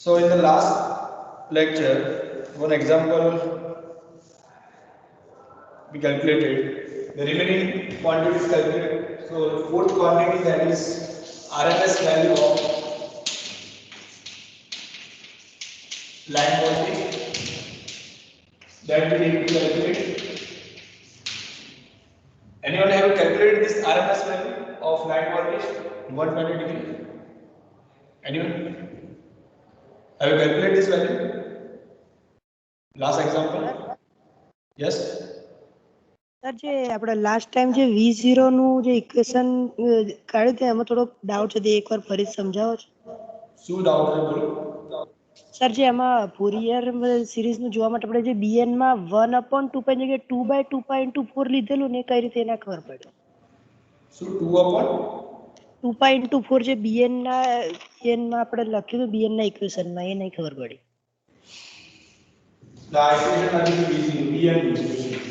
So in the last lecture, one example we calculated. The remaining quantity is calculated. So fourth quantity, that is RMS value of line voltage, that we need to calculate. Anyone have calculated this RMS value of line voltage 120 degree? Anyone have you calculated this value? Last example. Yes. Sir જે આપણે last time જે V0 નું જે equation કાઢ્યું હતું એમાં થોડો doubt છે, એકવાર ફરી સમજાવો છો? શું ડાઉટ છે બોલો? સર જે એમાં ફોરિયર સિરીઝ નું જોવા માટે આપણે જે BN માં 1/2 જગ્યાએ 2/2 લીધેલું ને કઈ રીતે એના ખબર પડે? શું 2/? 2/4 જે BN માં આપણે લખ્યું હતું BN ના ઇક્વેશન માં, એ નહીં ખબર પડી. The equation is BN equation.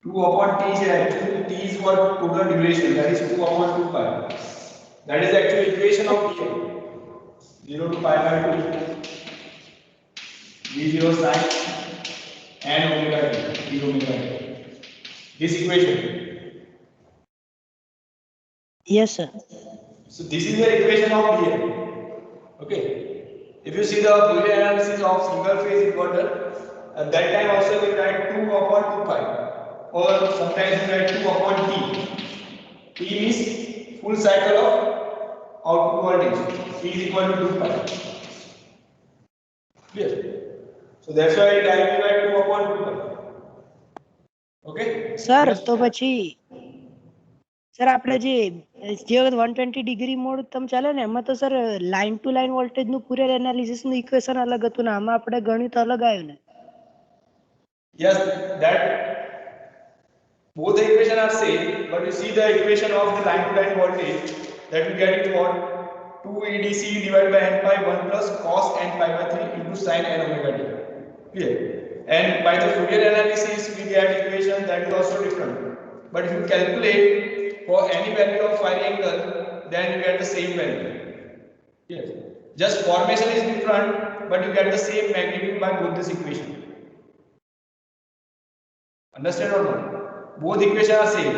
2/T is actually T is for total duration, that is 2/2 pi. That is actually equation of BN. 0 to pi by 2. V0 sin and omega t, d omega t. This equation. Yes sir. So this is the equation of BN. Okay. If you see the Fourier analysis of single phase inverter, at that time also we write 2/2 pi, or sometimes we write 2/T. T means full cycle of output voltage. T is equal to 2 pi. Clear? So that's why I directly write 2/2 pi. Okay? Sir તો પછી sir આપણે જે 120 degree mode તમ ચાલે ને એમાં તો sir line to line voltage નું ફોરિયર એનાલિસિસ નું ઇક્વેશન અલગ હતું ને આમાં આપણે ગણિત અલગ આવ્યું ને? Yes, that both the equation are same, but you see the equation of the line to line voltage, that we get it what 2 EDC divided by n pi 1 plus cos n pi by 3 into sin n omega t. Clear? And by the Fourier analysis we get equation that is also different. But if you calculate for any value of phi angle, then you get the same value. Yes. Just formation is different, but you get the same magnitude by both this equation. Understand or not? Both equations are same.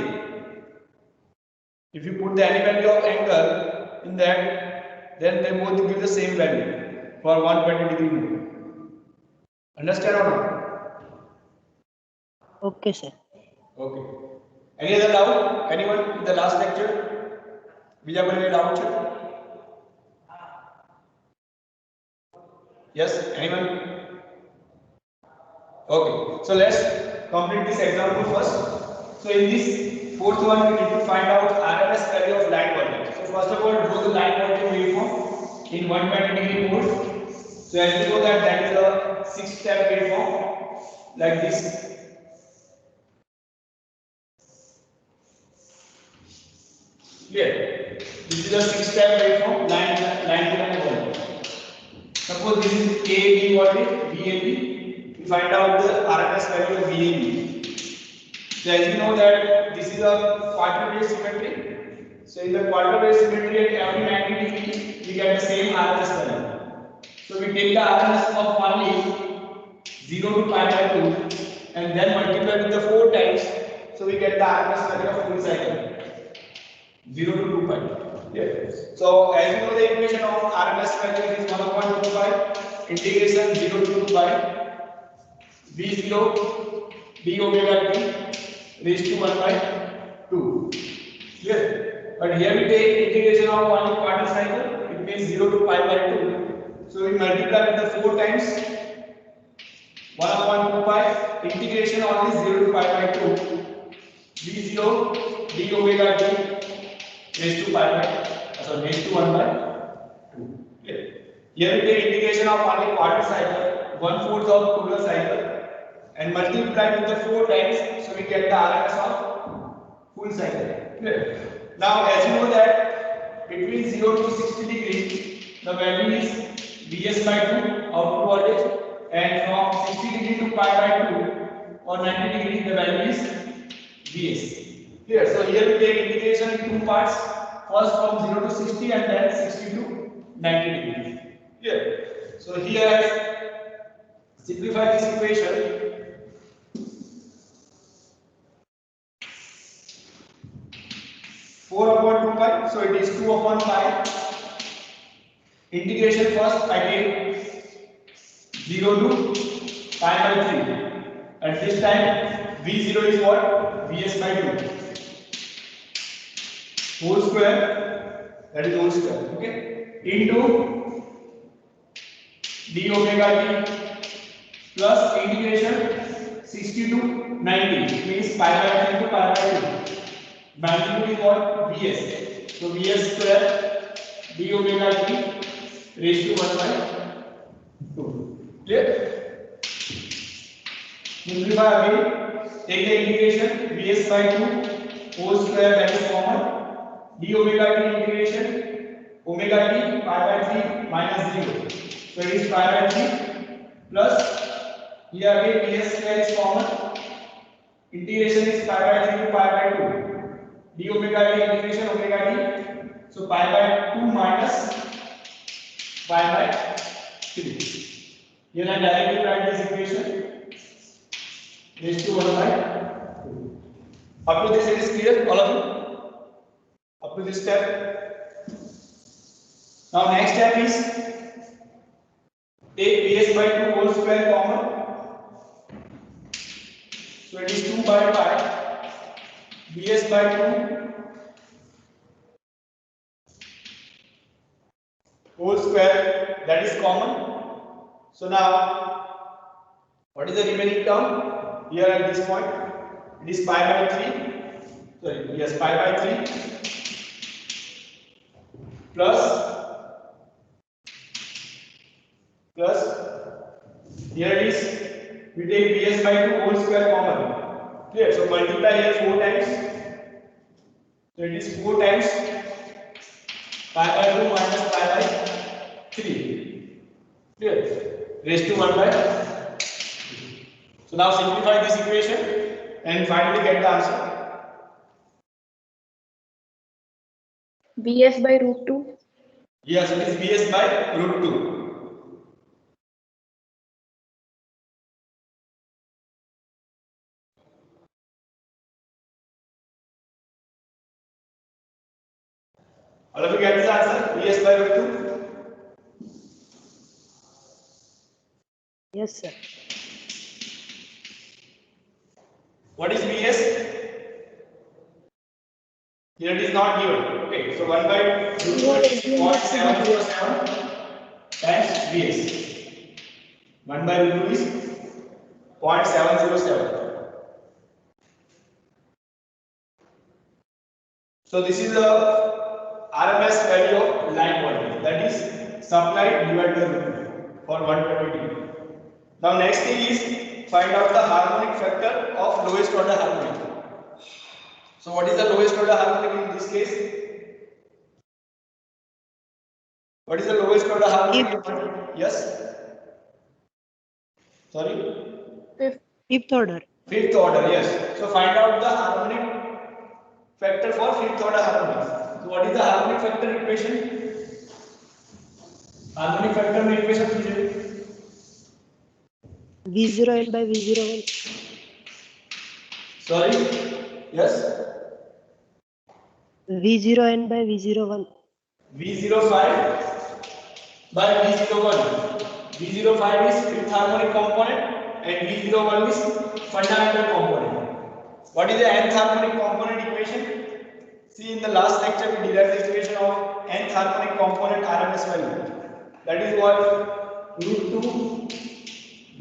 If you put the any value of angle in that, then they both give the same value for 120 degree move. Understand or not? Okay sir. Okay. Any other doubt? Anyone in the last lecture? બીજા કોઈ doubt છે? Yes, anyone? Okay. So let's complete this example first. So in this fourth one we need to find out RMS value of line voltage. So first of all, draw the line voltage waveform in 120 degree mode. So as you know that is a 6-step waveform like this. Clear? This is a 6-step waveform, line to line voltage. Suppose this is AB voltage, VAB. We find out the RMS value of VAB. So as you know that this is a quarter wave symmetry. So in the quarter wave symmetry at every 90 degree we get the same RMS value. So we take the RMS of only 0 to pi by 2 and then multiply with the 4 times. So we get the RMS value of full cycle. 0 to 2 pi. Yeah. So as you know the equation of RMS value is 1/2 pi integration 0 to 2 pi V0 d omega t raised to 1 by 2. Clear? But here we take integration of only quarter cycle, it means 0 to pi by 2. So we multiply with the 4 times 1/2 pi integration only 0 to pi by 2 V0 d omega t raised to 1 by 2. Clear? Here we take integration of only quarter cycle, 1/4 of total cycle, and multiply with the 4 times, so we get the RMS of full cycle. Clear? Now as you know that between 0 to 60 degree the value is Vs by 2 output voltage, and from 60 degree to pi by 2 or 90 degree the value is Vs. Clear? So here we take integration in two parts. first from 0 to 60 and then 60 to 90 degrees. Here. So here I simplify this equation. 4 upon 2 pi, so it is 2 upon pi. Integration first I take 0 to pi by 3. At this time V0 is what? Vs by 2. Whole square, that is whole square, okay? Into d omega t plus integration 60 to 90 means pi by 3 to pi by 2. Magnitude is what? Vs. So Vs square d omega t raised to 1 by 2. Clear? Simplify again. Take the integration Vs by 2 whole square, that is common. D omega t integration omega t pi by 3 minus 0. So it is pi by 3 plus here again Vs square is common. Integration is pi by 3 to pi by 2. D omega t integration omega t. So pi by 2 minus pi by 3. Here I directly write this equation raised to 1 by 2. Up to this it is clear, all of you? Up to this step. Now next step is take Vs by 2 whole square common. So it is 2 by pi. Vs by 2 whole square, that is common. So now what is the remaining term? Here at this point it is pi by 3. Sorry, yes, pi by 3 plus here it is we take Vs by 2 whole square common. Clear? So multiply here 4 times. So it is 4 times pi by 2 minus pi by 3. Clear? Raised to 1 by 3. So now simplify this equation and finally get the answer. Vs by root 2. Yes, it is Vs by root 2. All of you get the answer? Vs by root 2? Yes, sir. What is Vs? Here it is not given. Okay, so 1 by root 2 is 0.707 times Vs. 1 by root 2 is 0.707. So this is the RMS value of line voltage, that is supplied divided by root 2 for 120 dB. Now next thing is find out the harmonic factor of lowest order harmonic. So what is the lowest order harmonic in this case? What is the lowest order harmonic? Yes? Sorry? Fifth order. Fifth order, yes. So find out the harmonic factor for fifth order harmonics. So what is the harmonic factor equation? Harmonic factor में equation कीजिए. V0N by V01. Sorry? Yes? V0N by V01. V05 by V01. V05 is fifth harmonic component and V01 is fundamental component. What is the nth harmonic component equation? See, in the last lecture we derived the equation of nth harmonic component RMS value. That is what? Root 2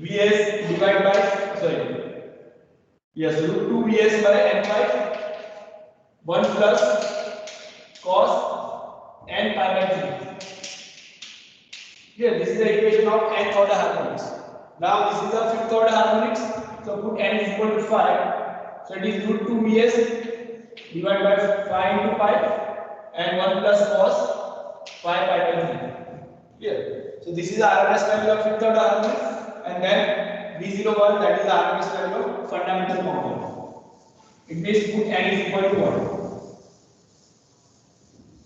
Vs divided by, sorry, yes, root 2 Vs by n by 1 plus cos n pi by 3. Here, this is the equation of nth order harmonics. Now this is the fifth order harmonics. So put n is equal to 5. So it is root 2 Vs divided by 5 into pi and 1 plus cos pi by 3. Here. So this is the RMS value of fifth order harmonics, and then V01, that is the RMS value of fundamental component. It means put n is equal to 1.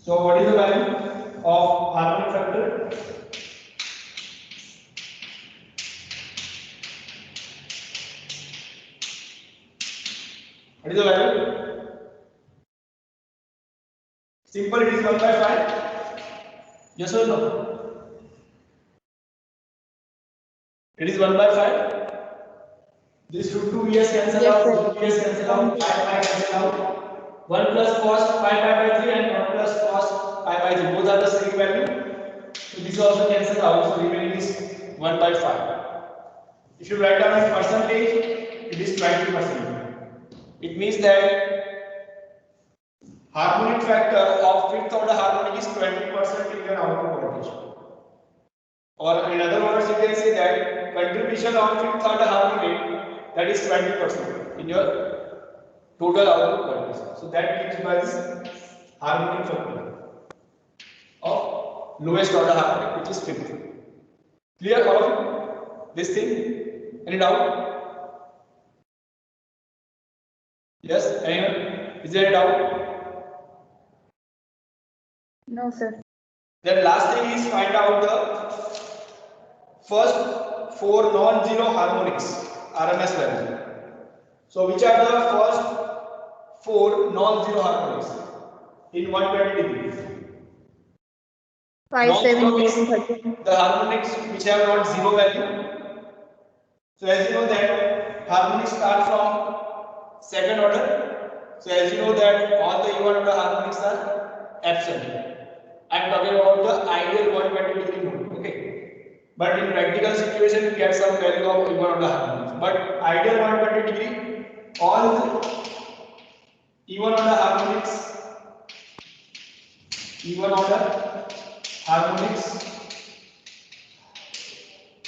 So what is the value of harmonic factor? What is the value? Simple, it is 1 by 5. Yes or no? It is 1 by 5. This root 2 vs cancel Yes, out, sir. root vs cancel out, pi pi cancel out. 1 plus cos pi pi by 3 and 1 plus cos pi by 3. Both are the same value. So this also cancel out. So remaining is 1 by 5. If you write down in percentage, it is 20%. It means that harmonic factor of fifth order harmonic is 20% in your output voltage. Or in other words, you can say that contribution of fifth order harmonic, that is 20% in your total output voltage. So that gives by this harmonic factor of lowest order harmonic, which is fifth. Clear all of you? This thing? Any doubt? Yes? Anyone? Is there any doubt? No, sir. Then last thing is find out the first 4 non-zero harmonics RMS value. So which are the first 4 non-zero harmonics in 120 degrees? 5, 7, 11, 13. The harmonics which have not zero value. So as you know that harmonics start from second order. So as you know that all the even order harmonics are absent. I am talking about the ideal 120 degree mode. Okay. But in practical situation, you get some value of even order harmonics. But ideal 120 degree, all the even order harmonics,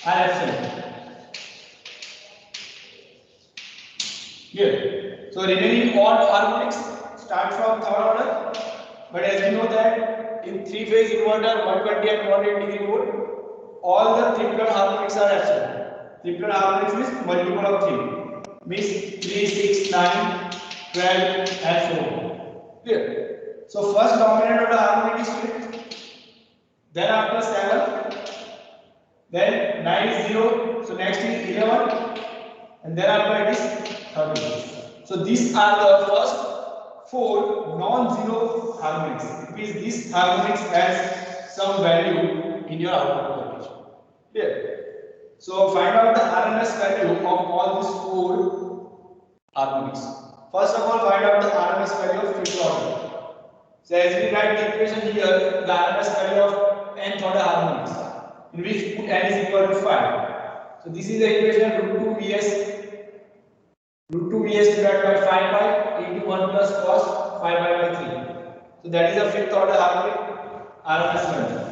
are absent. Here. So remaining odd harmonics start from third order. But as you know that in three-phase inverter, 120 and 180 degree mode, all the triplet harmonics are absent. Triplet harmonics means multiple of 3. Means 3, 6, 9, 12 and 4. Clear? So first dominant of the harmonic is fifth. Then after 7. Then 9 is 0. So next is 11. And then after it is 13. So these are the first 4 non-zero harmonics. It means this harmonics has some value in your output voltage. Clear? So find out the RMS value of all these 4 harmonics. First of all, find out the RMS value of fifth order. So as we write the equation here, the RMS value of nth order harmonics, in which put n is equal to 5. So this is the equation root 2 vs divided by 5 pi into 1 plus cos 5 pi by 3. So that is the fifth order harmonic RMS value.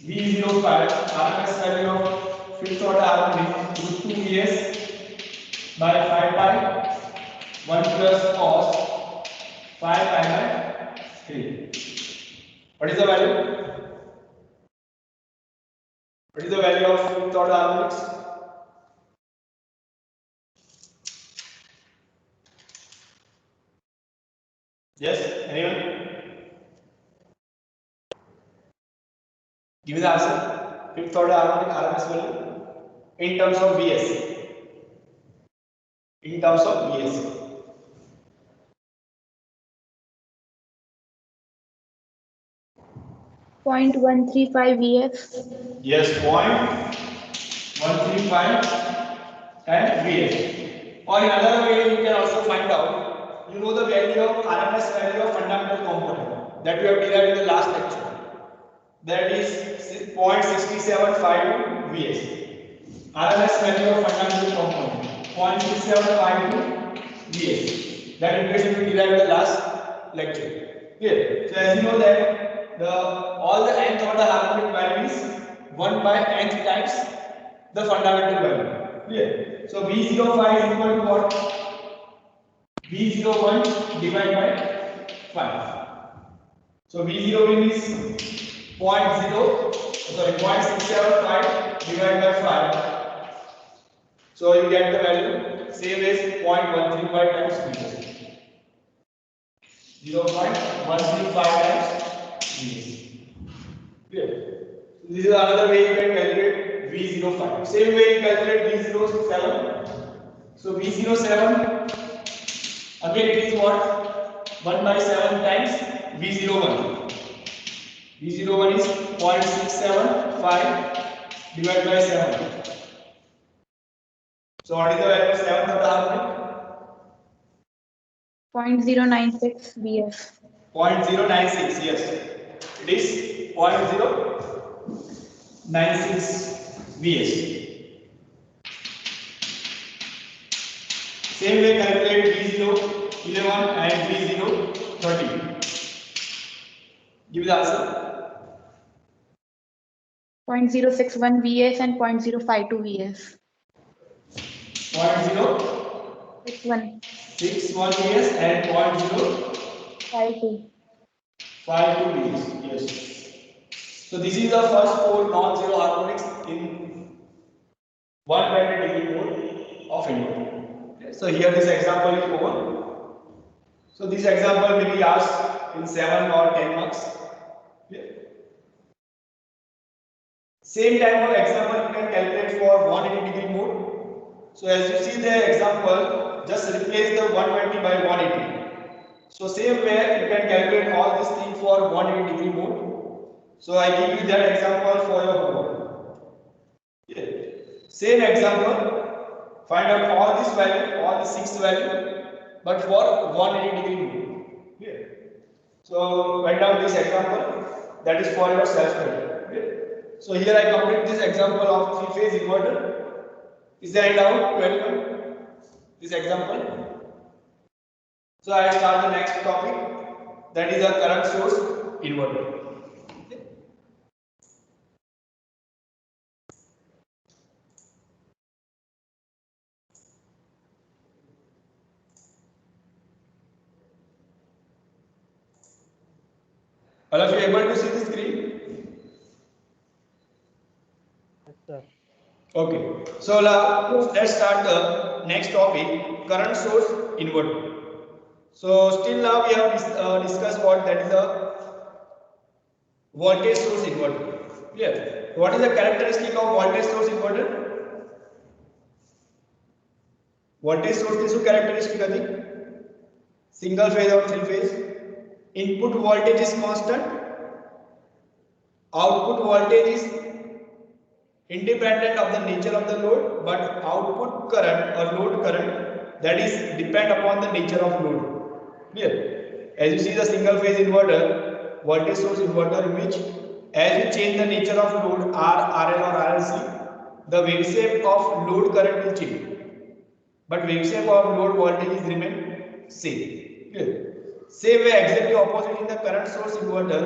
V05 RMS value of fifth order harmonic root 2 vs by 5 pi 1 plus cos 5 pi by 3. What is the value? What is the value of fifth order harmonics? Yes, anyone? Give me the answer. Fifth order harmonic RMS value in terms of Vs. In terms of Vs. Point 135 VF. Yes, 0.135 and Vs. Or in another way, you can also find out. You know the value of RMS value of fundamental component that we have derived in the last lecture. That is 0.6752 Vs. RMS value of fundamental component 0.6752 Vs. That equation we derived in the last lecture. Clear? So as you know that all the nth order harmonic value is 1 by nth times the fundamental value. Clear? So V05 is equal to what? V01 divided by 5. So V0 is 0.675 divided by 5. So you get the value same as 0.135 times V. 0.135 times Vs. Clear? This is another way you can calculate V05. Same way you calculate V07. So V07 again it is what? 1 by 7 times V01. V01 is 0.675 divided by 7. So what is the value of 7th of the harmonic? 0.096 VF. 0.096, yes. It is 0.096 Vs. Same way calculate V011 and V030. Give the answer. 0.061 VF and 0.052 VF. 0.061 61. Vs and 0.052 52. Vs. Yes. So this is the first 4 non-zero harmonics in 120 degree mode of inverter. Okay. So here this example is over. So this example will be asked in 7 or 10 marks. Okay. Same type of example you can calculate for 180 degree mode. So as you see the example, just replace the 120 by 180. So same way you can calculate all these things for 180 degree mode. So I give you that example for your homework. Yeah. Same example, find out all this value, all the 6 value, but for 180 degree mode. Yeah. So write down this example, that is for your self-study. Yeah. So here I complete this example of 3-phase inverter. Is there any doubt to anyone? This example. So I start the next topic, that is a current source inverter. Okay. All of you able to see the screen? Yes, sir. Okay. So let's start the next topic, current source inverter. So still now we have discussed what that is a voltage source inverter. Clear? What is the characteristic of voltage source inverter? Voltage source की શું characteristic હતી? Single phase or 3 phase? Input voltage is constant. Output voltage is independent of the nature of the load, but output current or load current, that is depend upon the nature of load. Clear? As you see the single phase inverter, voltage source inverter, in which as you change the nature of load R, RL or RLC, the wave shape of load current will change, but wave shape of load voltage is remain same. Clear? Same way, exactly opposite in the current source inverter,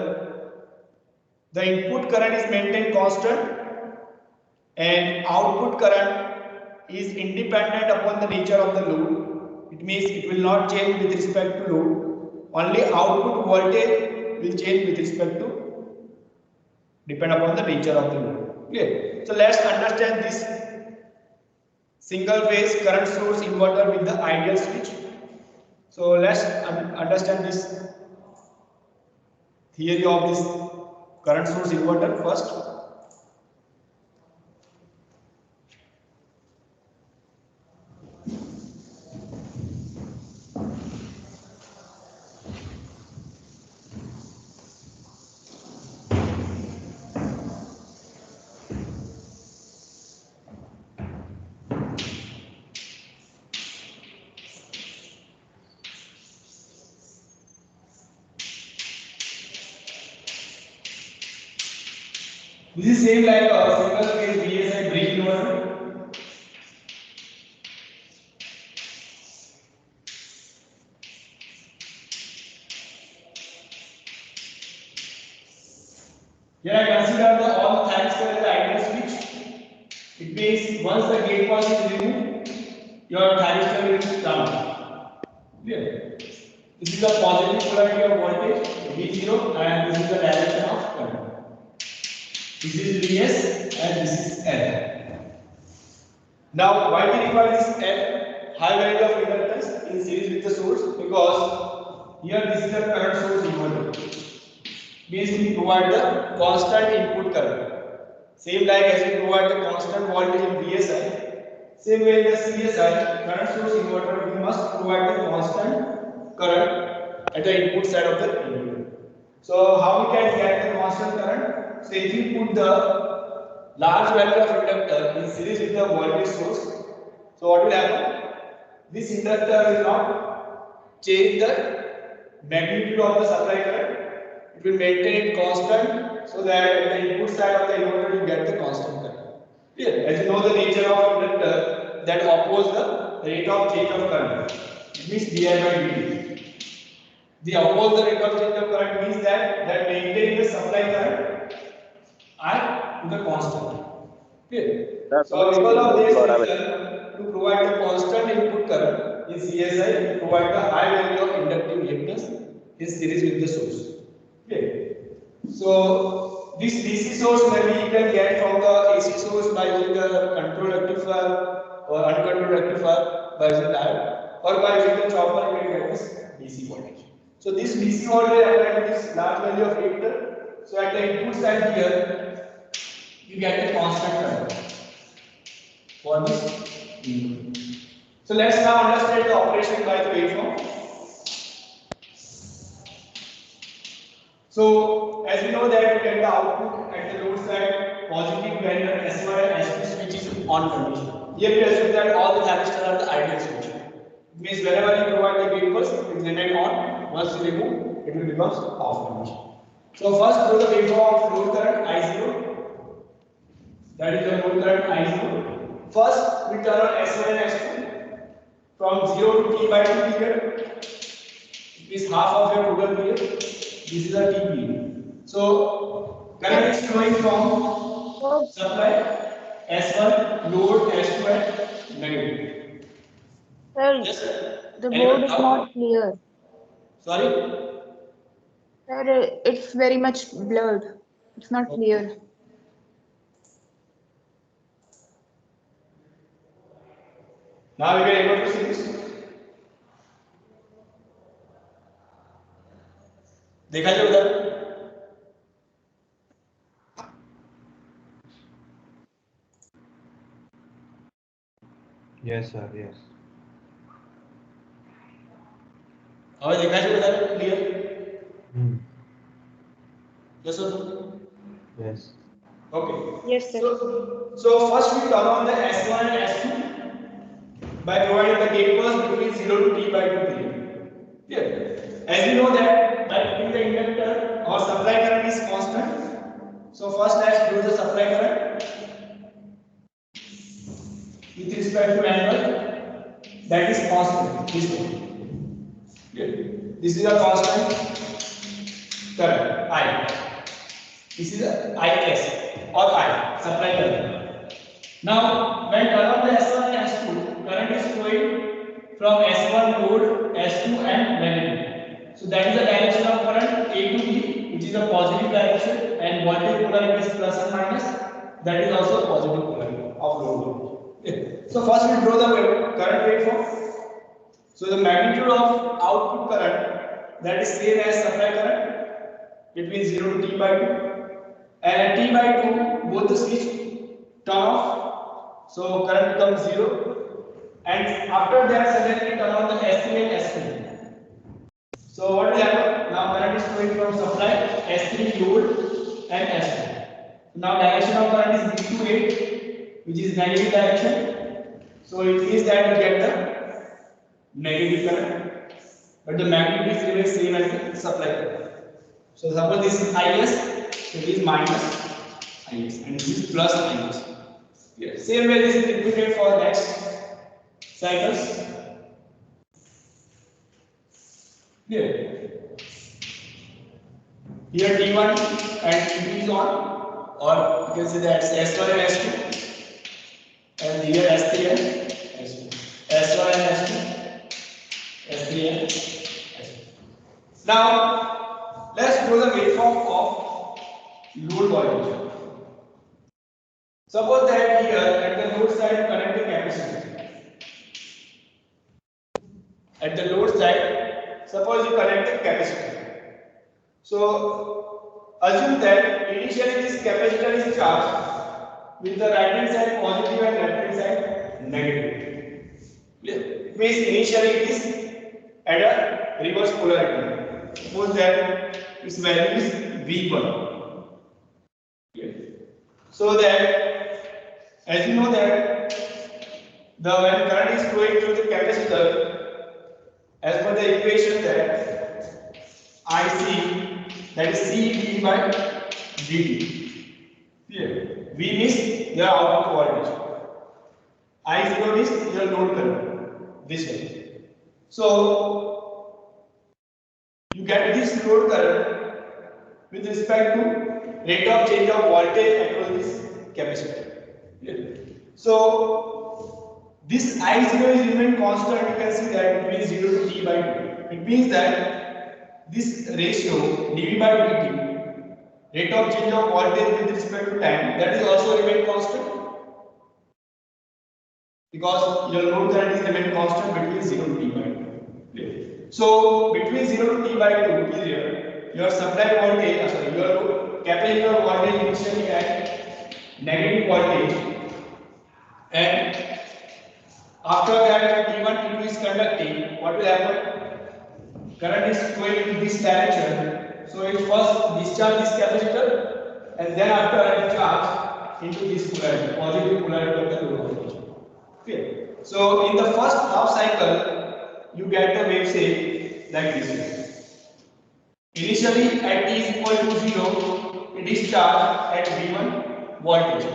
the input current is maintained constant and output current is independent upon the nature of the load. It means it will not change with respect to load. Only output voltage will change with respect to depend upon the nature of the load. Clear? So let's understand this single phase current source inverter with the ideal switch. So let's understand this theory of this current source inverter first. This is same like a single phase VSI bridge inverter. Here I consider all the transistor as the ideal switch. It means once the gate pass is removed, your transistor will down. Clear? This is the positive polarity of voltage V0 and this is the direction of current. This is Vs and this is L. Now why we require this L, high value of inductance in series with the source? Because here this is a current source inverter. Means we provide the constant input current. Same like as we provide the constant voltage in VSI, same way in the CSI, current source inverter, we must provide the constant current at the input side of the inverter. So how we can get the constant current? So if you put the large value of inductor in series with the voltage source, so what will happen? This inductor will not change the magnitude of the supply current. It will maintain it constant, so that at the input side of the inverter you get the constant current. Clear? As you know the nature of inductor that oppose the rate of change of current. It means di by dt. The oppose the rate of change of current means that maintain the supply current I to the constant. Clear? So because of this reason, to provide the constant input current in CSI, we provide the high value of inductive reactance in series with the source. Okay. So this DC source maybe you can get from the AC source by using the controlled rectifier or uncontrolled rectifier by using diode, or by using the chopper you can get this DC voltage. So this DC voltage applied to this large value of reactor. So at the input side here, you get the constant current for this input. So let's now understand the operation by the waveform. So as we know that we get the output at the load side positive when the S1 and S2 switch is on condition. Here we assume that all the thyristors are the ideal switch. It means whenever you provide the gate pulse, it will remain on. Once you remove, it will become off condition. So first draw the waveform of load current I0. That is the load current I0. First we turn on S1 and S2 from 0 to T by 2 period. It is half of your total period. This is a T period. So current is flowing from supply S1, load S2 and negative. Sir, Yes, sir. the Anyone board is doubt? not clear. Sorry? Sir, it's very much blurred. It's not clear. Now we can able to see this. देखा जाए उधर. Yes, sir. Yes. और देखा जाए उधर clear. Hmm. Yes sir. Yes. Okay. Yes, sir. So first we turn on the S1 and S2 by providing the gate pulse between 0 to T by 2 period. Here, as we know that by putting the inductor our supply current is constant. So first let's do the supply current with respect to angle that is constant. This one. Here, this is a constant current I. This is a IS or I supply current. Now when turn on the S1 and S2, current is flowing from S1 load, S2 and negative. So that is the direction of current A to B, which is a positive direction, and voltage polarity is plus and minus. That is also a positive polarity of load voltage. So first we draw the current waveform. So the magnitude of output current, that is same as supply current between 0 to T by 2. And at T by 2, both the switch turn off, so current becomes 0. And after that, suddenly turn on the S3 and S2. So what will happen? Now current is flowing from supply, S3 load and S2. Now direction of current is B to 8, which is negative direction. So it means that we get the negative current, but the magnitude remains same as the supply current. So suppose this is IS, it is minus IS, and this is plus IS. Yeah. Same way this is repeated for next cycles. Here T1 and T2 is on, or you can say that S1 and S2, and here S3 and S2, S1 and S2, S3 and S2. Now let's do the waveform of load voltage. Suppose that here at the load side connect the capacitor. At the load side, suppose you connect the capacitor. So assume that initially this capacitor is charged with the right hand side positive and left hand side negative. Clear? It means initially it is at a reverse polarity. Suppose that its value is V1. Clear? So that as you know that when current is flowing through the capacitor, as per the equation that IC, that is C by dt. Clear? V means your output voltage. I0 is your load current. This way. So you get this load current with respect to rate of change of voltage across this capacitor. Clear? So this I0 is remain constant. You can see that between 0 to t by 2. It means that this ratio dV by dt, rate of change of voltage with respect to time, that is also remain constant because your load current is remain constant between 0 to t by 2. So between 0 to t by 2 period, your supply voltage, your capacitor voltage initially at negative voltage, and after that T1 T2 is conducting, what will happen? Current is flowing in this direction, so it first discharge this capacitor and then after it charge into this polarity, positive polarity of the load voltage. Okay. So in the first half cycle, you get the wave shape like this. Initially at t is equal to 0, it is charged at V1 voltage.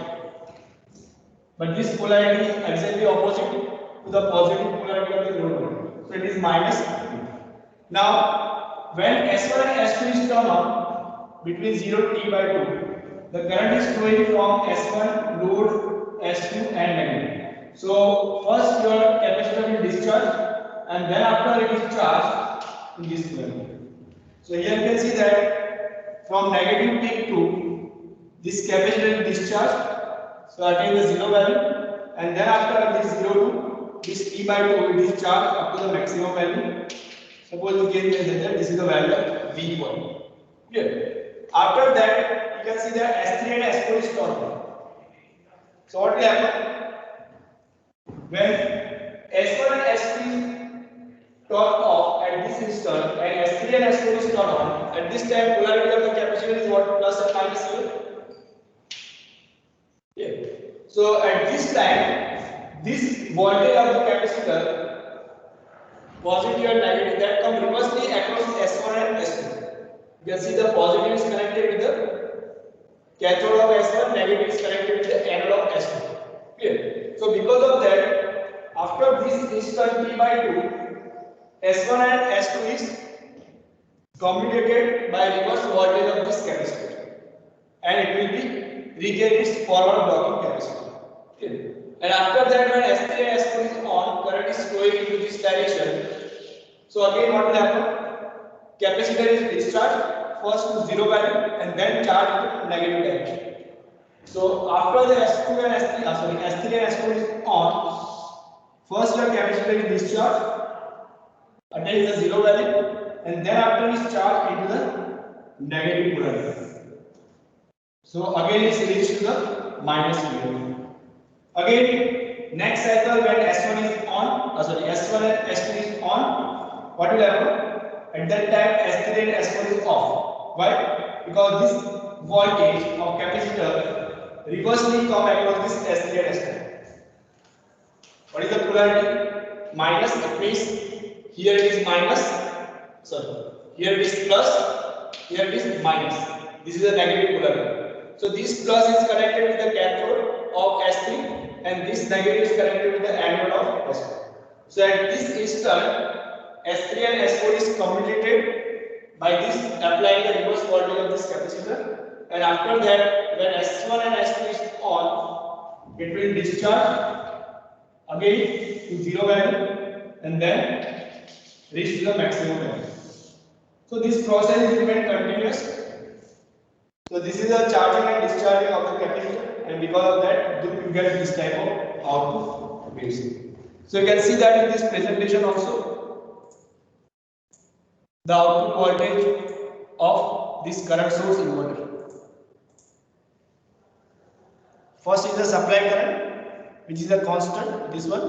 But this polarity is exactly opposite to the positive polarity of the load voltage. So it is minus. Now, when S1 and S2 is turned on between 0 to t by 2, the current is flowing from S1 load, S2 and negative. So first your capacitor will discharge and then after it is charged in this polarity. So here you can see that from negative peak to this capacitor is discharged. So attain the 0 value and then after this 0 to this t by 2 it is charged up to the maximum value. Suppose you can say that this is the value of V1. Here. After that you can see that S3 and S4 is turned on. So what will happen? When S1 and S2 is turned off at this instant and S3 and S4 is turned on, at this time polarity of the capacitor is what? Plus or minus here? Yeah. So at this time, this voltage of the capacitor, positive and negative, that come reversely across S1 and S2. You can see the positive is connected with the cathode of S1, negative is connected with the anode of S2. Clear? So because of that, after this instant t by 2, S1 and S2 is commutated by reverse voltage of this capacitor, and it will be regain its forward blocking capacity. Okay. And after that, when S3 and S4 is on, current is flowing into this direction. So again, what will happen? Capacitor is discharged first to 0 value and then charged to negative direction. So after the S2 and S3 and S4 is on, first your capacitor is discharged, attains the 0 value, and then after is charged into the negative polarity. So again it's reached to the minus value. Again, next cycle when S1 is on, S1 and S2 is on, what will happen? At that time S3 and S4 is off. Why? Because this voltage of capacitor reversely come across this S3 and S2. What is the polarity? Minus, it means here it is minus, here it is plus, here it is minus. This is a negative polarity. So this plus is connected with the cathode of S3 and this negative is connected with the anode of S4. So at this instant, S3 and S4 is commutated by this applying the reverse voltage of this capacitor, and after that when S1 and S2 is on, it will discharge again to 0 value and then reach to the maximum value. So this process is remain continuous. So this is the charging and discharging of the capacitor, and because of that you get this type of output waves. So you can see that in this presentation also. the output voltage of this current source inverter. First is the supply current, which is a constant, this one.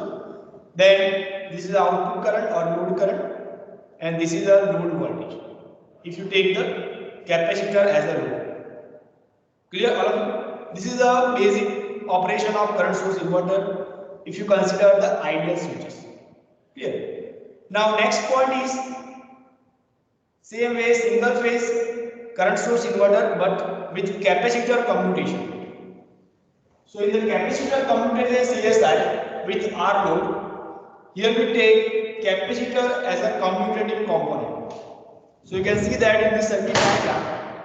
Then this is the output current or load current, and this is the load voltage. If you take the capacitor as a load. Clear all of you? This is the basic operation of current source inverter if you consider the ideal switches. Clear? Now next point is same way single phase current source inverter but with capacitor commutation. So in the capacitor commutator CSI with R load, here we take capacitor as a commutating component. So you can see that in this circuit diagram,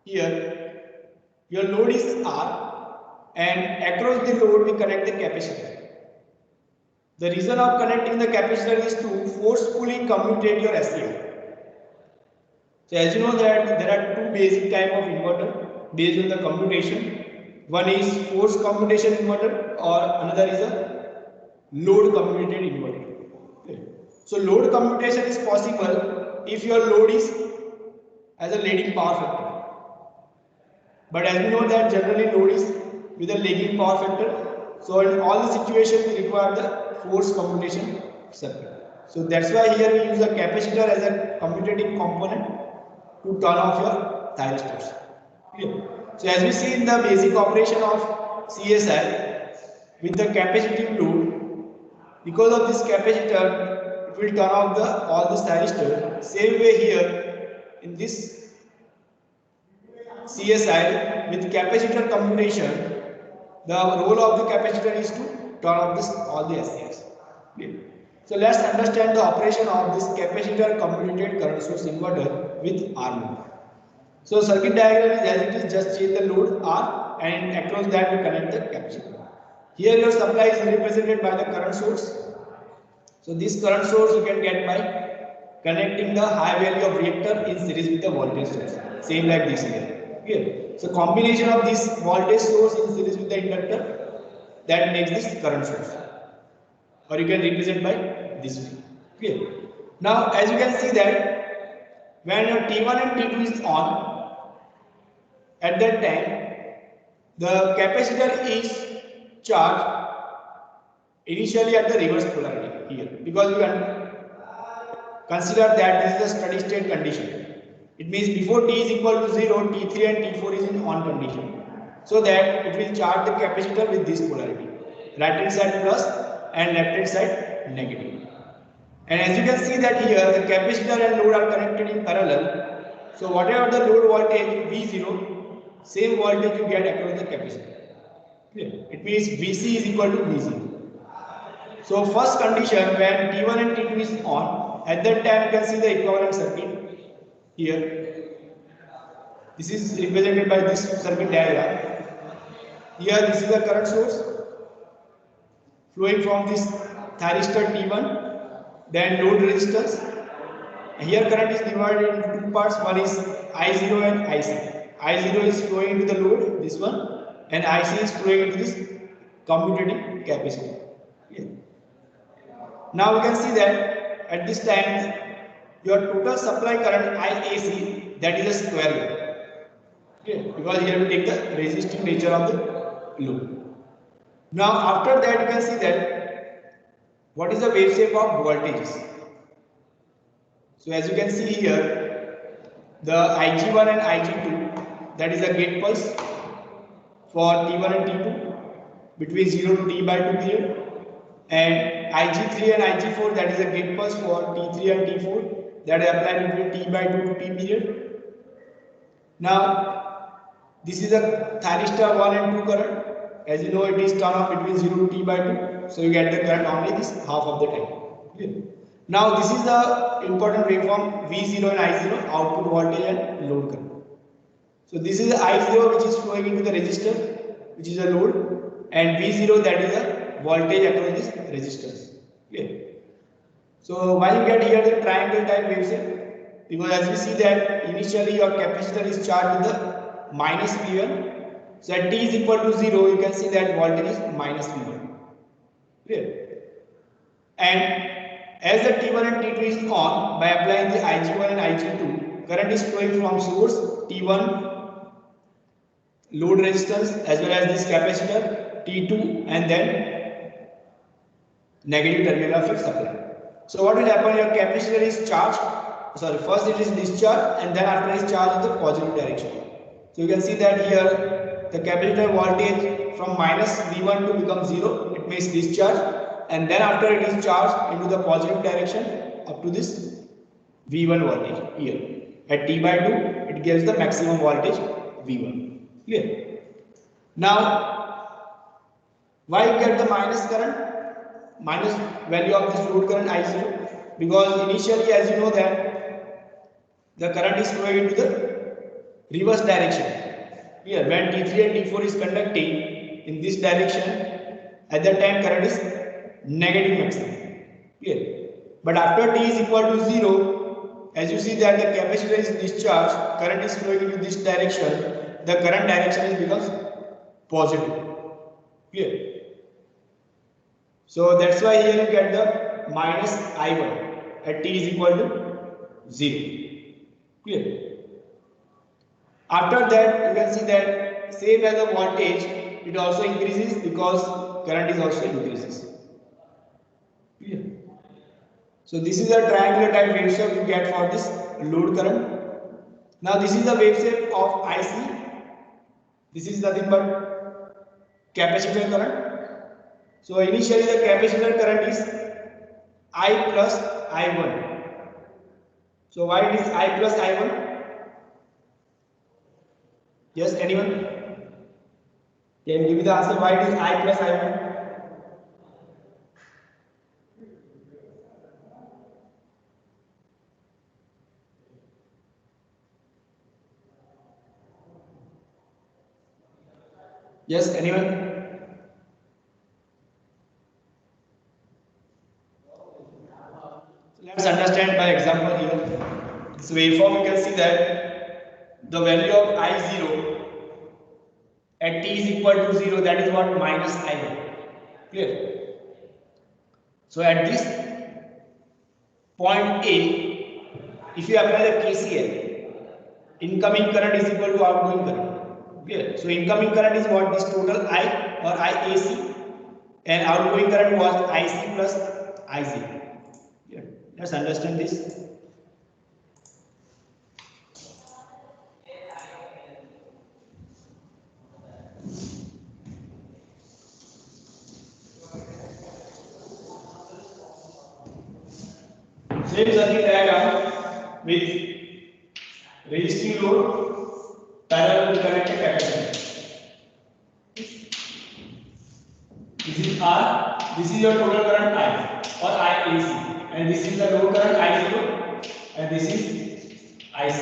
here your load is R and across the load we connect the capacitor. The reason of connecting the capacitor is to forcefully commutate your SCI. So as you know that there are two basic type of inverter based on the commutation. One is force commutation inverter or another is a load commutated inverter. Okay. So load commutation is possible if your load is as a lagging power factor. But as we know that generally load is with a lagging power factor. So in all the situations we require the force commutation circuit. So that's why here we use a capacitor as a commutating component to turn off your thyristors. Okay. So as we see in the basic operation of CSI with the capacitive load, because of this capacitor, it will turn off all the thyristors. Same way here in this CSI with capacitor commutation, the role of the capacitor is to turn off all the SCIs. Okay. So let's understand the operation of this capacitor commutated current source inverter with R load. So circuit diagram is as it is, just change the load R and across that we connect the capacitor. Here your supply is represented by the current source. So this current source you can get by connecting the high value of reactor in series with the voltage source. Same like this here. Okay. So combination of this voltage source in series with the inductor that makes this current source. Or you can represent by this way. Okay. Now as you can see that when your T1 and T2 is on, at that time the capacitor is charged initially at the reverse polarity here, because we can consider that this is a steady state condition. It means before T is equal to 0, T3 and T4 is in on condition, so that it will charge the capacitor with this polarity, right hand side plus and left hand side negative. And as you can see that here the capacitor and load are connected in parallel. So whatever the load voltage V0, same voltage you get across the capacitor. It means Vc is equal to V0. So first condition when T1 and T2 is on, at that time you can see the equivalent circuit here. This is represented by this circuit diagram. Here this is the current source flowing from this thyristor T1, then load resistance. And here current is divided into two parts. One is I0 and IC. I0 is flowing into the load, this one, and IC is flowing into this commutating capacitor. Okay. Now we can see that at this time your total supply current IAC, that is a square wave. Okay. Because here we take the resistive nature of the load. Now after that you can see that what is the wave shape of voltages. So as you can see here, the Ig1 and Ig2, that is a gate pulse for T1 and T2 between 0 to T by 2 period, and Ig3 and Ig4, that is a gate pulse for T3 and T4 that is applied between T by 2 to T period. Now this is a thyristor 1 and 2 current. As you know, it is turned on between 0 to T by 2, so you get the current only this half of the time. Okay. Now this is the important waveform V0 and I0, output voltage and load current. So this is I0 which is flowing into the resistor, which is a load, and V0 that is a voltage across this resistors. Okay. So why you get here the triangle type waveshape? Because as we see that initially your capacitor is charged with the minus V1. So at T is equal to 0, you can see that voltage is minus V1. Clear? And As the T1 and T2 is on, by applying the Ig1 and Ig2, current is flowing from source T1 load resistance as well as this capacitor T2 and then negative terminal of your supply. So what will happen? Your capacitor is charged. Sorry, first it is discharged and then after it is charged in the positive direction. So you can see that here the capacitor voltage from minus V1 to become 0, it means discharge, and then after it is charged into the positive direction up to this V1 voltage here. At T by 2, it gives the maximum voltage V1. Clear? Now, why you get the minus current? Minus value of this load current I0? Because initially, as you know that the current is flowing into the reverse direction. Here, when T3 and T4 is conducting in this direction, at that time current is negative maximum. Clear? But after T is equal to 0, as you see that the capacitor is discharged, current is flowing into this direction, the current direction is becomes positive. Clear? So that's why here you get the minus I1 at T is equal to 0. Clear? After that, you can see that same as the voltage, it also increases because current is also increases. Clear? So this is a triangular type wave shape you get for this load current. Now this is the wave shape of IC. This is nothing but capacitor current. So initially the capacitor current is I plus I1. So why it is I plus I1? Yes, anyone? Can you give me the answer why it is I plus I1? Yes, anyone? Let's understand by example here. This waveform you can see that the value of I0 at T is equal to 0, that is what minus I1. Clear? So at this point A, if you apply the KCL, incoming current is equal to outgoing current. Clear? So incoming current is what? This total I or IAC, and outgoing current was IC plus I0. Clear? Let's understand this. Same circuit diagram with resisting load parallel to connected capacitor. This is R, this is your total current I or IAC, and this is the load current I0, and this is IC.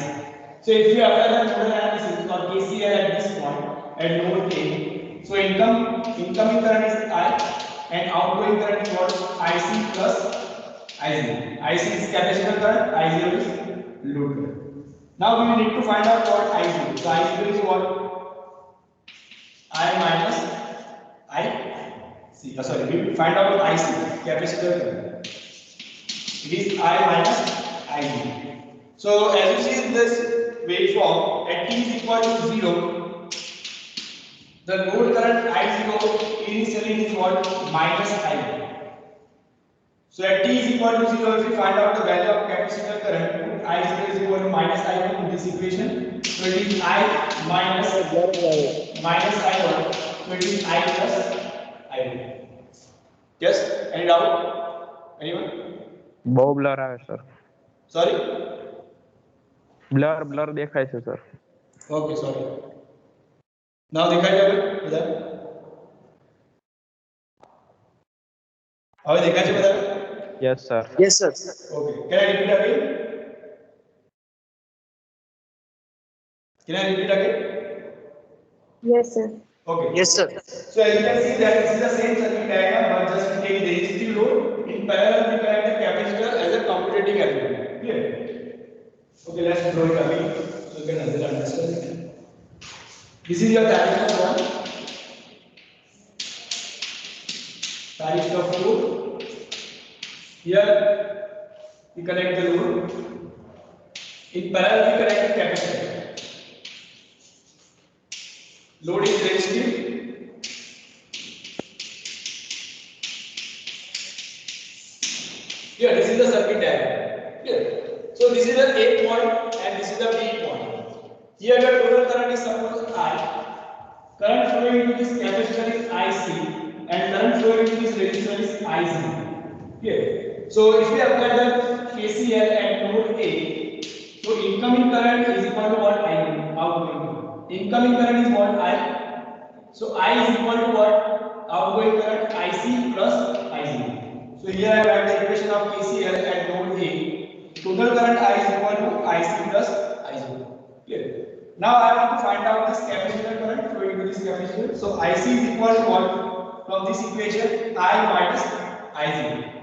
So if you apply the nodal analysis or KCL at this point at node A, so incoming current is I and outgoing current is what? IC plus I0. IC is capacitor current, I0 is load current. Now we need to find out what I0. So I0 is what? I minus IC. Sorry, we will find out IC, capacitor current. It is I minus I0. So as you see in this waveform, at T is equal to 0, the load current I0 initially is what? Minus I0. So at T is equal to 0, if we find out the value of capacitor current, I0 is equal to minus I1 in this equation. So it is I minus I1. So it is I plus I1. Yes? Any doubt? Anyone? બહુ blur આવે sir. Sorry? Blur દેખાય છે sir. Okay, sorry. Now દેખાય છે બધા? હવે દેખાય છે બધા? Yes sir. Yes, sir. Okay. Can I repeat again? Can I repeat again? Yes, sir. Okay. Yes, sir. So as you can see that this is the same circuit diagram, but just to take the resistive load in parallel we connect the capacitor as a commutating element. Clear? Okay, let's draw it again so you can understand it. This is your thyristor 1, thyristor 4. Here we connect the load. In parallel, we connect the capacitor. Load is resistive. Here, this is the circuit diagram. Here. So this is the A point and this is the B point. Here the total current is suppose I. Current flowing into this capacitor is IC and current flowing into this resistor is IC. Here. So if we apply the KCL at node A, so incoming current is equal to what I outgoing. Incoming current is what I. So I is equal to what? Outgoing current IC plus IC. So here I write the equation of KCL at node A. Total current I is equal to IC plus I0. Clear? Now I want to find out this capacitor current flowing to this capacitor. So IC is equal to what? From this equation, I minus I0.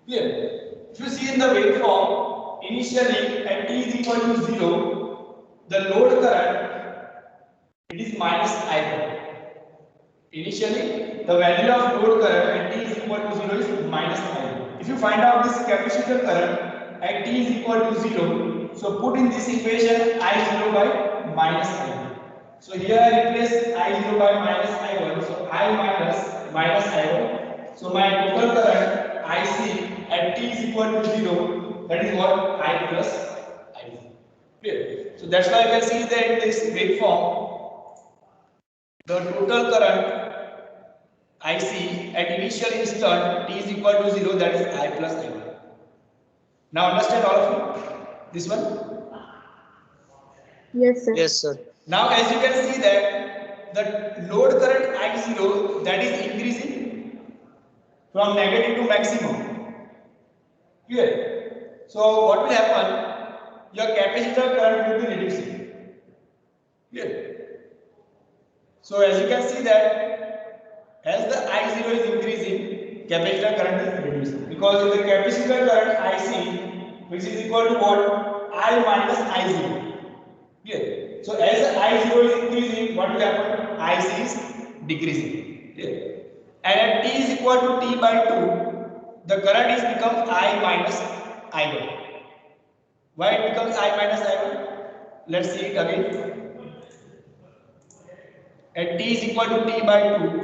Clear? If you see in the waveform, initially at t is equal to 0, the load current it is minus I1. Initially, the value of load current at t is equal to 0 is minus I1. If you find out this capacitor current at t is equal to 0, so put in this equation I0 by minus I1. So here I replace I0 by minus I1. So I minus I1. So my total current IC at t is equal to 0, that is what? I plus I1. Clear? So that's why you can see that in this waveform, the total current IC at initial instant t is equal to 0, that is I plus I1. Now understand all of you? This one? Yes, sir. Yes, sir. Now as you can see that the load current I0 that is increasing from negative to maximum. Clear? So what will happen? Your capacitor current will be reducing. Clear? So as you can see that as the I0 is increasing, capacitor current is reducing. Because if the capacitor current IC, which is equal to what? I minus I0. Clear? So as the I0 is increasing, what will happen? IC is decreasing. Clear? And at t is equal to t by 2, the current is become I minus I1. Why it becomes I minus I1? Let's see it again. At t is equal to t by 2,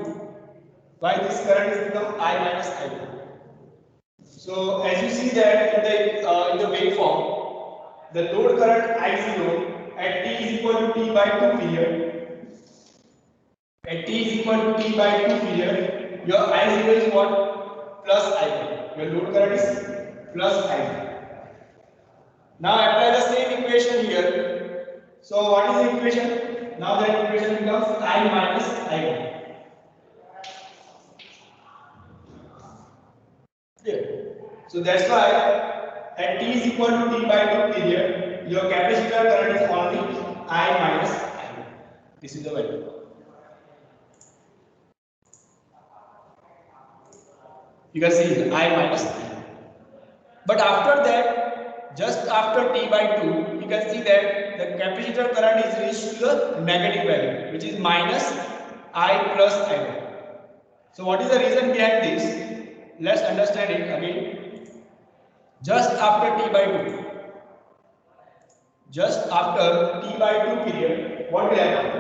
why this current is become I minus I1? So as you see that in the waveform, the load current I0 at t is equal to t by 2 period. At t is equal to t by 2 period, your I0 is what? Plus I1. Your load current is plus I1. Now apply the same equation here. So what is the equation? Now that equation becomes I minus I1. Clear? So that's why at t is equal to t by 2 period, your capacitor current is only I minus I1. This is the value. You can see here, I minus I1. But after that, just after t by 2, you can see that the capacitor current is reached to the negative value, which is minus I plus I1. So what is the reason behind this? Let's understand it again. Just after t by 2, just after t by 2 period, what will happen?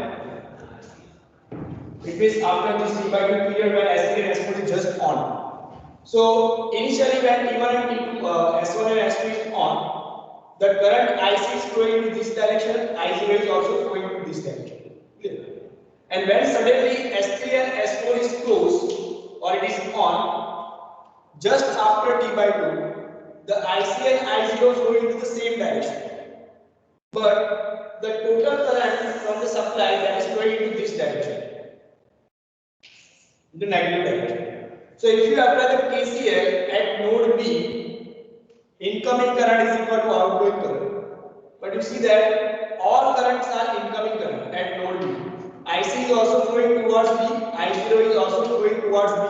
It means after this t by 2 period when S3 and S4 is just on. So initially when T1 and T2, S1 and S2 is on, the current IC is flowing in this direction, I0 is also flowing in this direction. Clear? And when suddenly S3 and S4 is closed or it is on, just after T by 2, the IC and I0 flow into the same direction. But the total current from the supply that is flowing into this direction, in the negative direction. So if you apply the KCL at node B, incoming current is equal to outgoing current. But you see that all currents are incoming current at node B. IC is also flowing towards B, I0 is also flowing towards B,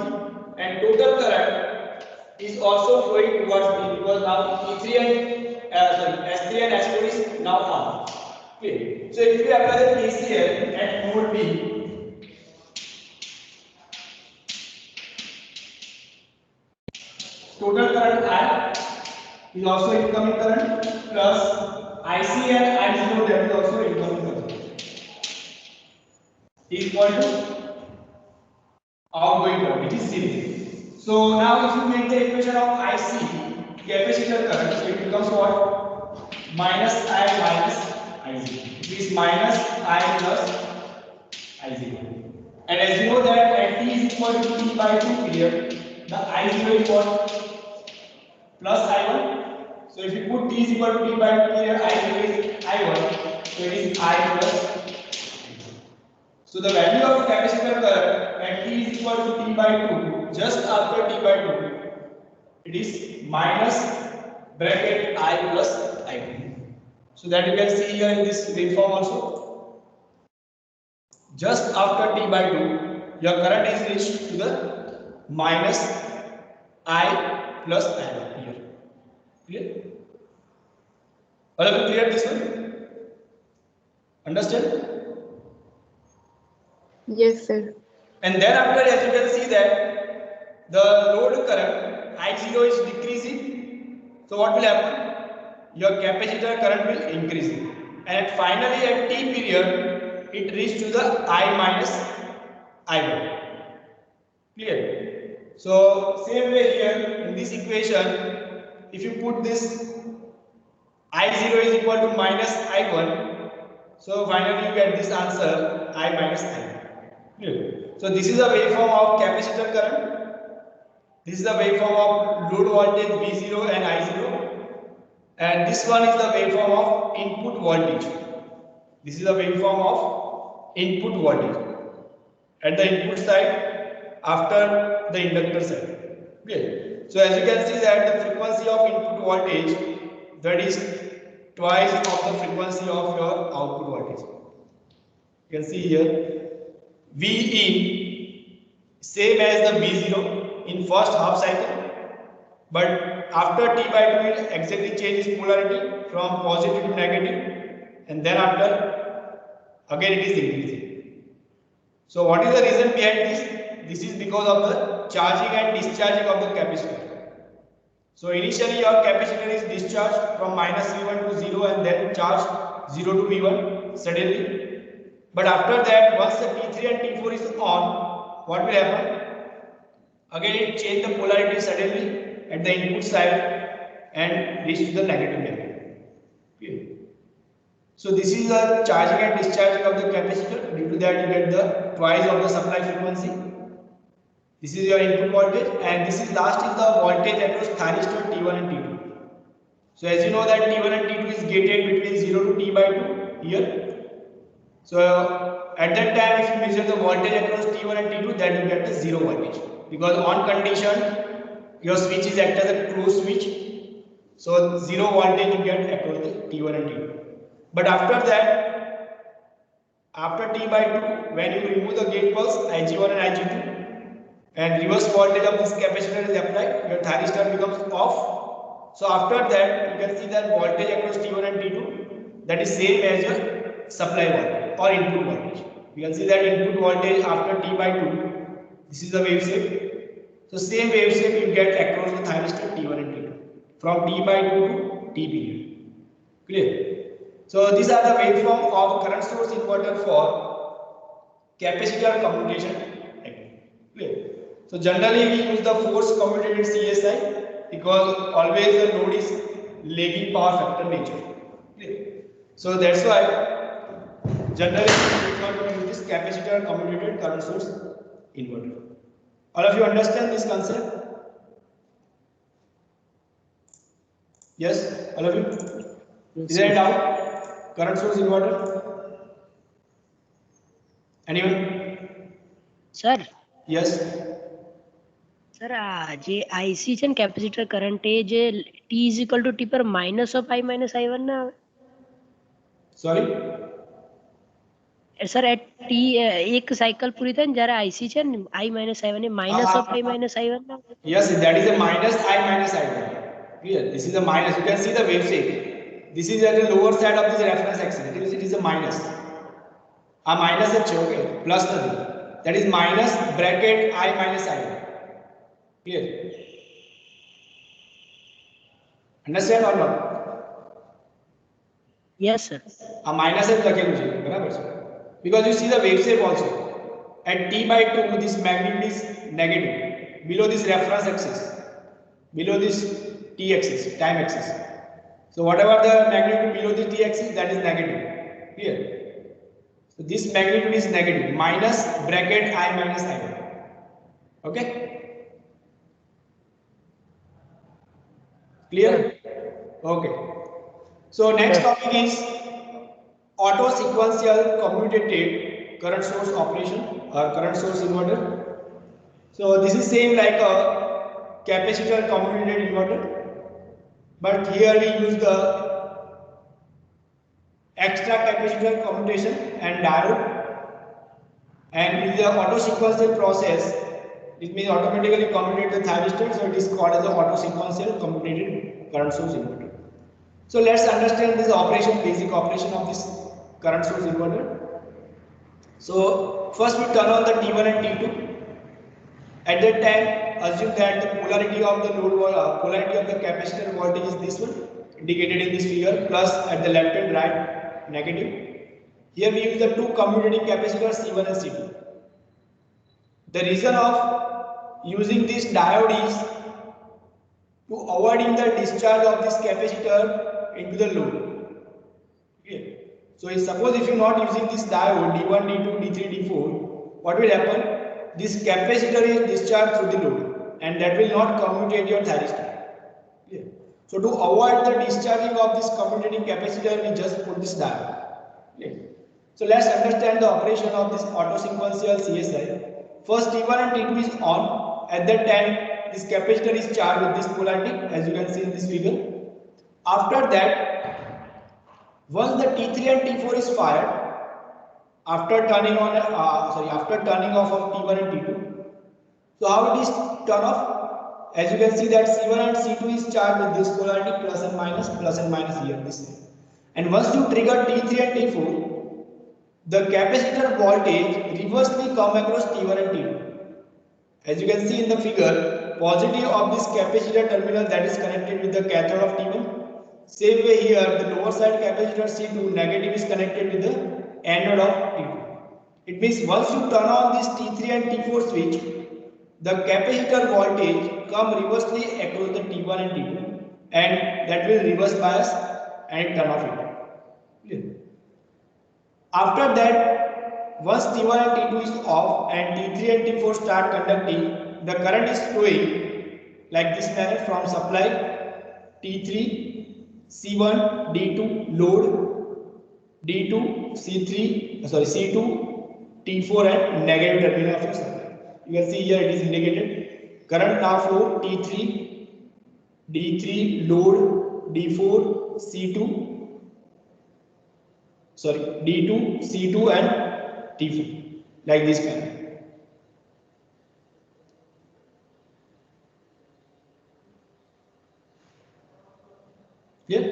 and total current is also flowing towards B because now S3 and S4 is now on. Okay. So if you apply the KCL at node B, total current I is also incoming current plus IC and I0 that is also incoming current is equal to outgoing current, which is 0. So now if you make the equation of IC capacitor current, so it becomes what? Minus I minus I0. It is minus I plus I0. And as you know that at t is equal to t by 2 period, the I0 is what? Plus I1. So if you put t is equal to t by 2 period, I0 is I1. So it is I plus I0. So the value of capacitor current at t is equal to t by 2, just after t by 2, it is minus bracket I plus I2. So that you can see here in this waveform also. Just after t by 2, your current is reached to the minus I plus I1 here. Clear? All of you clear this one? Understand? Yes, sir. And then after, as you can see that the load current I0 is decreasing. So what will happen? Your capacitor current will increase. And finally at t period, it reaches to the I minus I1. Clear? So same way here in this equation, if you put this I0 is equal to minus I1, so finally you get this answer I minus I1. Clear? So this is a waveform of capacitor current. This is the waveform of load voltage V0 and I0. And this one is the waveform of input voltage. This is the waveform of input voltage at the input side after the inductor side. Okay. So as you can see that the frequency of input voltage, that is twice of the frequency of your output voltage. You can see here V in same as the V0 in first half cycle, but after t by 2 will exactly change its polarity from positive to negative, and then after again it is increasing. So what is the reason behind this? This is because of the charging and discharging of the capacitor. So initially your capacitor is discharged from minus V1 to 0 and then charged 0 to V1 suddenly. But after that, once the T3 and T4 is on, what will happen? Again it change the polarity suddenly at the input side and reach to the negative value. Okay. So this is the charging and discharging of the capacitor. Due to that you get the twice of the supply frequency. This is your input voltage, and this is last is the voltage across thyristor T1 and T2. So as you know that T1 and T2 is gated between 0 to T by 2 here. So at that time if you measure the voltage across T1 and T2, then you get the 0 voltage, because on condition your switch is act as a closed switch. So 0 voltage you get across the T1 and T2. But after that, after T by 2, when you remove the gate pulse Ig1 and Ig2 and reverse voltage of this capacitor is applied, your thyristor becomes off. So after that you can see that voltage across T1 and T2, that is same as your supply voltage or input voltage. You can see that input voltage after T by 2, this is the wave shape. So same wave shape you get across the thyristor T1 and T2 from T by 2 to T period. Clear? So these are the waveform of current source inverter for capacitor commutation. Clear? So generally we use the force commutated CSI because always the load is lagging power factor nature. Clear? So that's why generally we prefer to use this capacitor commutated current source inverter. All of you understand this concept? Yes, all of you? Is there any doubt? Current source inverter? Anyone? Sir Yes. Sir આ જે IC છે ને capacitor current એ જે T is equal to T પર minus of I minus I one ના આવે Sorry. Sir at T એક સાયકલ પૂરી થાય ને જ્યારે આઈસી છે ને આઈ માઇનસ આઈ વન એ minus of I minus I one ના આવે Yes, that is a minus I minus I1. Clear? This is a minus. You can see the wave shape. This is at the lower side of this reference axis. It is a minus. A minus is okay. Plus nothing. That is minus bracket I minus I1. Clear? Understand or not? Yes sir. આ minus જ લખેલું છે, બરાબર છે? Because you see the wave shape also. At t by 2, this magnitude is negative below this reference axis, below this t axis, time axis. So whatever the magnitude below the t axis, that is negative. Here. So this magnitude is negative, minus bracket I minus I. Okay? Clear? Okay. So next topic is auto sequential commutative current source operation or current source inverter. So this is same like a capacitor commutative inverter, but here we use the extra capacitor commutation and diode, and in the auto sequential process it means automatically commutate the thyristor, so it is called as the auto sequential commutative current source inverter. So let's understand this operation, basic operation of this current source inverter. So first we turn on the T1 and T2. At that time, assume that the polarity of the load, polarity of the capacitor voltage is this one, indicated in this figure, plus at the left and right, negative. Here we use the two commutating capacitors C1 and C2. The reason of using this diode is to avoiding the discharge of this capacitor into the load. Okay. So suppose if you are not using this diode D1, D2, D3, D4, what will happen? This capacitor is discharged through the load and that will not commutate your thyristor. Okay. So to avoid the discharging of this commutating capacitor, we just put this diode. Okay. So let's understand the operation of this auto sequential CSI. First T1 and T2 is on. At that time, this capacitor is charged with this polarity, as you can see in this figure. After that, once the T3 and T4 is fired, after turning on, after turning off of T1 and T2, so how it is turn off? As you can see that C1 and C2 is charged with this polarity, plus and minus here, this thing. And once you trigger T3 and T4, the capacitor voltage reversely come across T1 and T2. As you can see in the figure, positive of this capacitor terminal that is connected with the cathode of T1. Same way here, the lower side capacitor C2 negative is connected with the anode of T2. It means once you turn on this T3 and T4 switch, the capacitor voltage come reversely across the T1 and T2, and that will reverse bias and turn off it. Clear? After that, once T1 and T2 is off and T3 and T4 start conducting, the current is flowing like this manner from supply T3, C1, D2, load, D2, C2, T4 and negative terminal of your supply. You can see here it is indicated. Current now flow T3, D3, load, D4, C2, D2, C2 and T4, like this manner. Clear?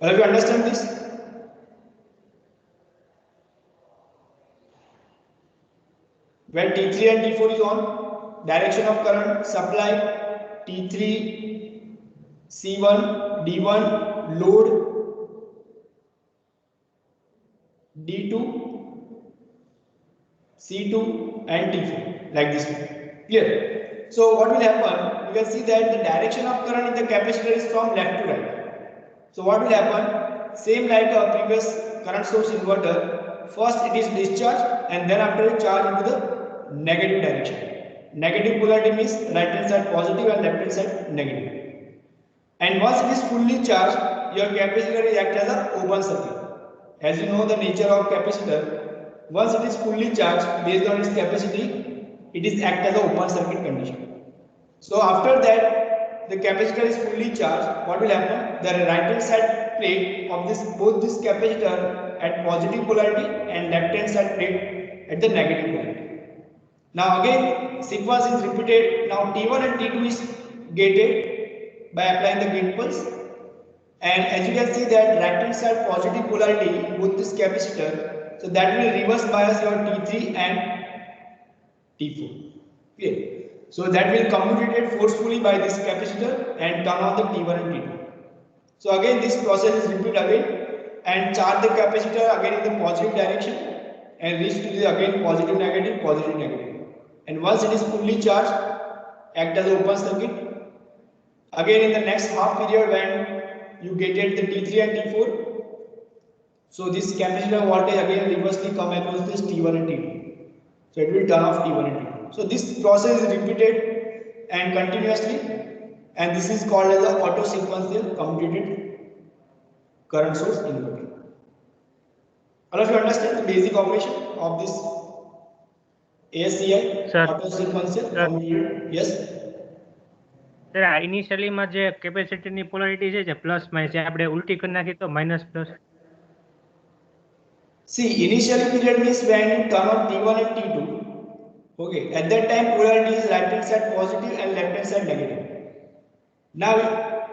Have you understand this? When T3 and T4 is on, direction of current supply T3, C1, D1, load, D2, C2 and T4, like this one. Clear? So what will happen? You can see that the direction of current in the capacitor is from left to right. So what will happen? Same like a previous current source inverter. First it is discharged and then after it charged into the negative direction. Negative polarity means right hand side positive and left hand side negative. And once it is fully charged, your capacitor will act as an open circuit. As you know the nature of capacitor, once it is fully charged based on its capacity, it is act as an open circuit condition. So after that, the capacitor is fully charged. What will happen? The right hand side plate of both this capacitor at positive polarity and left hand side plate at the negative polarity. Now again sequence is repeated. Now T1 and T2 is gated by applying the gate pulse, and as you can see that right hand side positive polarity with this capacitor, so that will reverse bias your T3 and T4. Okay. So that will commutate forcefully by this capacitor and turn on the T1 and T2. So again this process is repeated again and charge the capacitor again in the positive direction and reach to the again positive negative. And once it is fully charged, act as open circuit. Again in the next half period when you get the T3 and T4, so this capacitor voltage again reversely come across this T1 and T2. So it will turn off T1 and T2. So this process is repeated and continuously, and this is called as the auto sequential commutated current source inverter. All of you understand the basic operation of this ASCI Sir. auto sequential Sir. commutated? Yes. Sir આ ઇનિશિયલીમાં જે કેપેસિટરની polarity છે plus minus આપણે ઉલટી કરી નાખી તો minus plus. See, initial period means when you turn on T1 and T2. Okay, at that time polarity is right hand side positive and left hand side negative. Now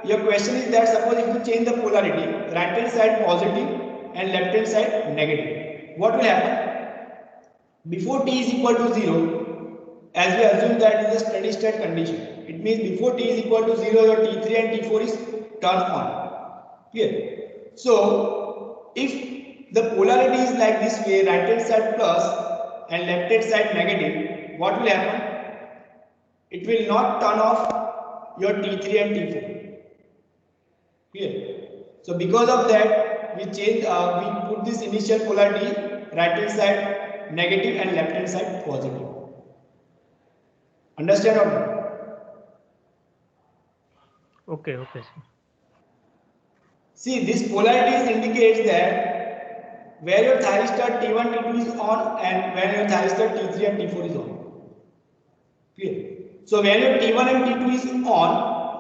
your question is that suppose if you change the polarity, right hand side positive and left hand side negative, what will happen? Before t is equal to 0, as we assume that is a steady state condition, it means before t is equal to 0 your T3 and T4 is turned on. Clear? So if the polarity is like this way, right hand side plus and left hand side negative, what will happen? It will not turn off your T3 and T4. Clear? So because of that, we put this initial polarity right hand side negative and left hand side positive. Understand or not? Okay okay sir. See, this polarity indicates that where your thyristor T1, T2 is on and where your thyristor T3 and T4 is on. Clear? So when your T1 and T2 is on,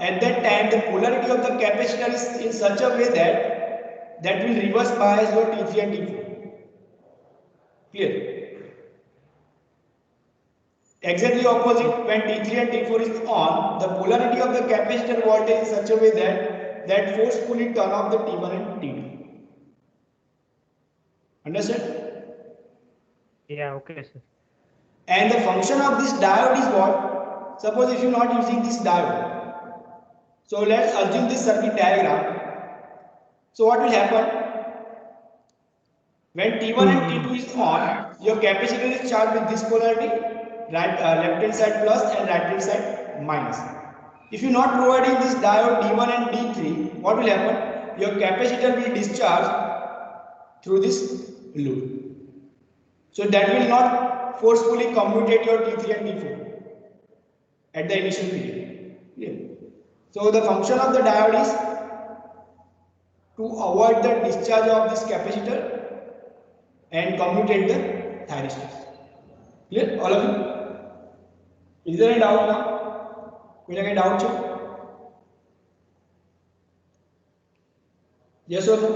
at that time the polarity of the capacitor is in such a way that will reverse bias your T3 and T4. Clear? Exactly opposite, when T3 and T4 is on, the polarity of the capacitor voltage is such a way that forcefully turn off the T1 and T2. Understand? Yeah okay sir. And the function of this diode is what? Suppose if you are not using this diode. So let's assume this circuit diagram. So what will happen? When T1 and T2 is on, your capacitor is charged with this polarity, left hand side plus and right hand side minus. If you are not providing this diode D1 and D3, what will happen? Your capacitor will discharge through this loop. So that will not forcefully commutate your T3 and T4 at the initial period. Yeah. So the function of the diode is to avoid the discharge of this capacitor and commutate the thyristors. Clear? All of you? Is there any doubt now? कोई जगह doubt है? Yes or no?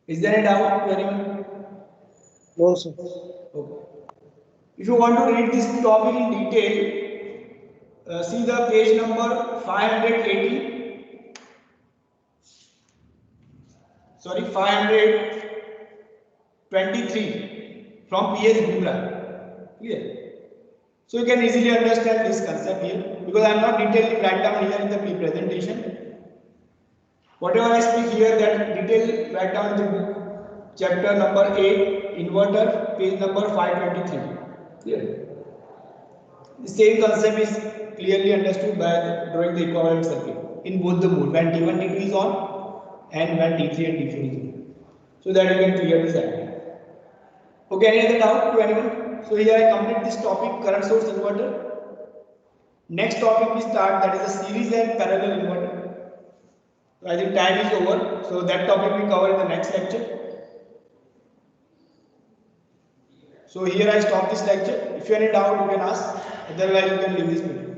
Is there any doubt to anyone? No, sir. Okay. If you want to read this topic in detail, see the page number 580. Sorry, 523 from P.S. Bumrah. Clear? So you can easily understand this concept here because I am not detailing right down here in the presentation. Whatever I speak here, that detail right down in the book, chapter number 8, inverter, page number 523. Clear? The same concept is clearly understood by drawing the equivalent circuit in both the mode when T1, T2 is on and when T3 and T4 is on. So that you can clear this idea. Okay, any other doubt to anyone? So here I complete this topic, current source inverter. Next topic we start, that is a series and parallel inverter. So I think time is over. So that topic we cover in the next lecture. So here I stop this lecture. If you have any doubt, you can ask. Otherwise, you can leave this video.